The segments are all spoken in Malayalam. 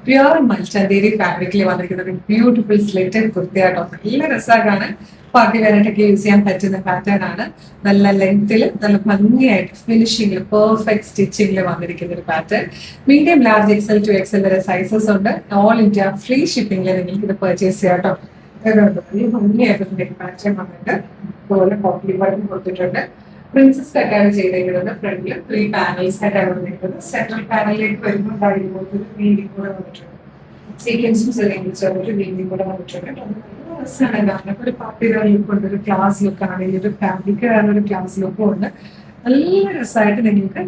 പ്യുവർ മൽച്ചന്തേരി ഫാബ്രിക്കിൽ വന്നിരിക്കുന്ന ഒരു ബ്യൂട്ടിഫുൾ സ്ലിറ്റഡ് കുർത്തിയാട്ടോ. നല്ല രസമാണ്. പാർട്ടി വെയറായിട്ടൊക്കെ യൂസ് ചെയ്യാൻ പറ്റുന്ന പാറ്റേൺ ആണ്. നല്ല ലെങ്ത്തിൽ നല്ല ഭംഗിയായിട്ട് ഫിനിഷിംഗിൽ പെർഫെക്റ്റ് സ്റ്റിച്ചിങ്ങിൽ വന്നിരിക്കുന്ന ഒരു pattern. Medium large XL two XL വരെ സൈസസ് ഉണ്ട്. ഓൾ ഇന്ത്യ ഫ്രീ ഷിപ്പിംഗിൽ നിങ്ങൾക്ക് ഇത് പർച്ചേസ് ചെയ്യാം കേട്ടോ. നല്ല ഭംഗിയായിട്ട് പാറ്റേൺ വന്നിട്ട് അതുപോലെ പോക്കറ്റ് ബട്ടൺ കൊടുത്തിട്ടുണ്ട്. പ്രിൻസസ് കട്ടാണ് ചെയ്തേക്കുന്നത്. ഫ്രണ്ടിൽ 3 പാനൽസ് ആയിട്ടാണ് വന്നിരിക്കുന്നത്. സെൻട്രൽ പാനലിലേക്ക് വരുമ്പോൾ ഒരു വീഡിയും കൂടെ വന്നിട്ടുണ്ട്. സീക്വൻസും ചെറിയ വീഡിയും കൂടെ വന്നിട്ടുണ്ട്. ഒരു പാർട്ടി ലുക്ക് ഉണ്ട്, ഒരു ക്ലാസ് ലുക്ക് ആണ്. ഈ ഒരു ഫാബ്രിക് ഒരു ക്ലാസ് ലുക്കും ഉണ്ട്. നല്ല രസമായിട്ട് നിങ്ങൾക്ക്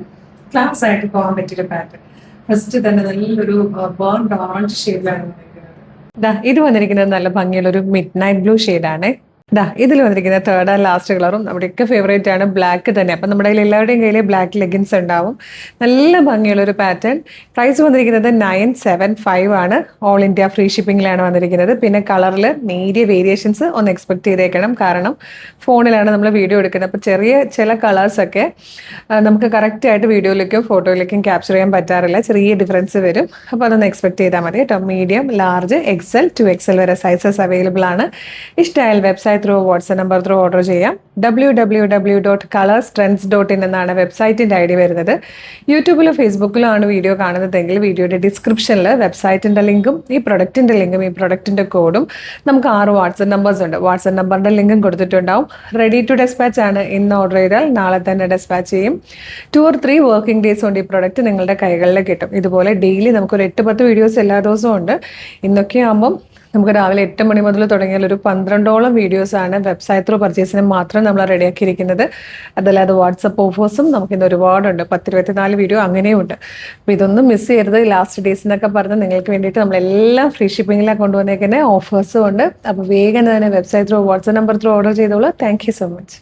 ക്ലാസ് ആയിട്ട് പോകാൻ പറ്റിയൊരു പാറ്റേൺ. ഫസ്റ്റ് തന്നെ നല്ലൊരു ബേൺ ഓറഞ്ച് ഷെയ്ഡിലാണ് വന്നിരിക്കുന്നത്. ഇത് വന്നിരിക്കുന്നത് നല്ല ഭംഗിയുള്ള ഒരു മിഡ് നൈറ്റ് ബ്ലൂ ഷെയ്ഡാണ്. ഇതിൽ വന്നിരിക്കുന്ന തേർഡ് ആൻഡ് ലാസ്റ്റ് കളറും നമ്മുടെയൊക്കെ ഫേവറേറ്റ് ആണ്, ബ്ലാക്ക് തന്നെ. അപ്പം നമ്മുടെ കയ്യിൽ എല്ലാവരുടെയും കയ്യിൽ ബ്ലാക്ക് ലെഗിൻസ് ഉണ്ടാവും. നല്ല ഭംഗിയുള്ള ഒരു പാറ്റേൺ. പ്രൈസ് വന്നിരിക്കുന്നത് 975 ആണ്. ഓൾ ഇന്ത്യ ഫ്രീ ഷിപ്പിംഗിലാണ് വന്നിരിക്കുന്നത്. പിന്നെ കളറിൽ നേരിയ വേരിയേഷൻസ് ഒന്ന് എക്സ്പെക്ട് ചെയ്തേക്കണം, കാരണം ഫോണിലാണ് നമ്മൾ വീഡിയോ എടുക്കുന്നത്. അപ്പോൾ ചില കളേഴ്സൊക്കെ നമുക്ക് കറക്റ്റായിട്ട് വീഡിയോയിലേക്കും ഫോട്ടോയിലേക്കും ക്യാപ്ചർ ചെയ്യാൻ പറ്റാറില്ല, ചെറിയ ഡിഫറൻസ് വരും. അപ്പോൾ അതൊന്ന് എക്സ്പെക്ട് ചെയ്താൽ മതി കേട്ടോ. മീഡിയം ലാർജ് എക്സൽ 2XL വരെ സൈസസ് അവൈലബിൾ ആണ്. ഇഷ്ടമായാൽ website through WhatsApp number through order ചെയ്യാം. www.colorstrends.in എന്നാണ് വെബ്സൈറ്റിൻ്റെ ID വരുന്നത്. യൂട്യൂബിലോ ഫേസ്ബുക്കിലോ ആണ് വീഡിയോ കാണുന്നതെങ്കിൽ വീഡിയോയുടെ ഡിസ്ക്രിപ്ഷനിൽ വെബ്സൈറ്റിൻ്റെ ലിങ്കും ഈ പ്രൊഡക്റ്റിൻ്റെ ലിങ്കും ഈ പ്രൊഡക്റ്റിൻ്റെ കോഡും നമുക്ക് 6 വാട്സ്ആപ്പ് നമ്പേഴ്സ് ഉണ്ട്. വാട്സ്ആപ്പ് നമ്പറിൻ്റെ ലിങ്കും കൊടുത്തിട്ടുണ്ടാവും. റെഡി ടു ഡെസ്പാച്ച് ആണ്. ഇന്ന് ഓർഡർ ചെയ്താൽ നാളെ തന്നെ ഡെസ്പാച്ച് ചെയ്യും. 2 or 3 വർക്കിംഗ് ഡേയ്സ് കൊണ്ട് ഈ പ്രൊഡക്റ്റ് നിങ്ങളുടെ കൈകളിൽ കിട്ടും. ഇതുപോലെ ഡെയിലി നമുക്കൊരു 8-10 വീഡിയോസ് എല്ലാ ദിവസവും ഉണ്ട്. ഇന്നൊക്കെ ആകുമ്പം നമുക്ക് രാവിലെ 8 മണി മുതൽ തുടങ്ങിയാൽ ഒരു 12ഓളം വീഡിയോസാണ് വെബ്സൈറ്റ് ത്രൂ പർച്ചേസിന് മാത്രം നമ്മൾ റെഡിയാക്കിയിരിക്കുന്നത്. അതല്ലാതെ വാട്സപ്പ് ഓഫേഴ്സും നമുക്കിന്ന് ഒരുപാടുണ്ട്. 10-24 വീഡിയോ അങ്ങനെയും ഉണ്ട്. അപ്പോൾ ഇതൊന്നും മിസ് ചെയ്യരുത്. ലാസ്റ്റ് ഡേയ്സ് എന്നൊക്കെ പറഞ്ഞ് നിങ്ങൾക്ക് വേണ്ടിയിട്ട് നമ്മളെല്ലാം ഫ്രീ ഷിപ്പിങ്ങിലാണ് കൊണ്ടുവന്നേക്കുന്നത്. ഓഫേഴ്സും ഉണ്ട്. അപ്പോൾ വേഗം തന്നെ website through WhatsApp number through order ചെയ്തോളൂ. Thank you so much.